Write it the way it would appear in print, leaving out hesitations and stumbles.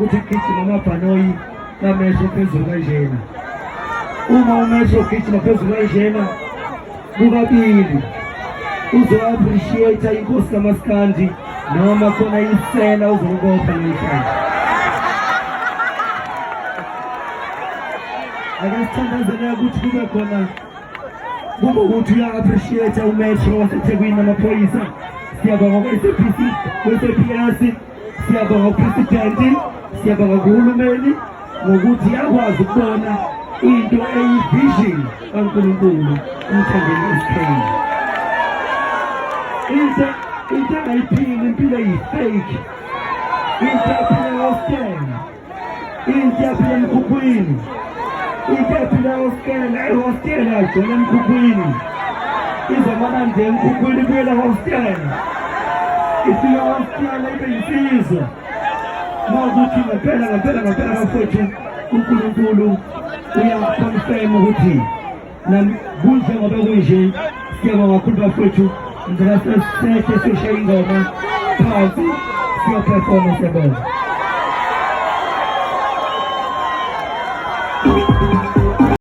ukuthi gijima amabhanoyi kamehlo phezulu kanjena. Uma umehlo ugijima phezulu kanjena kukabili uzo-appreciate inkosi kaMaskandi noma khona isela uzokubopha namhlanje. Ake sithandazele ukuthi kube khona kube ukuthi uya-appreciate umetro waseThekwini namaphoyisa. Siyabonga kwe-SAPS, siyabonga kuPresidenti, siyabonga kuhulumeni ngokuthi yakwazi ukubona into eyi-vision kaNkulunkulu emthandeni esikheni. Into engayiphili impilo eyi-fake, into yaphila ehostela, into yaphila emkhukhwini, into yaphila ehostela agcwele emkhukhwini, izomana nje emkhukhwini ibuyela hostela, ifika hostela ibe yinsizwa. Mawukuthi ngempela bafowethu uNkulunkulu uyakonfirm ukuthi kunje ngoba kunje. Siyabonga kakhulu bafowethu, ngicela seseshe ingoma phansi siyoperforma. Siyabonga.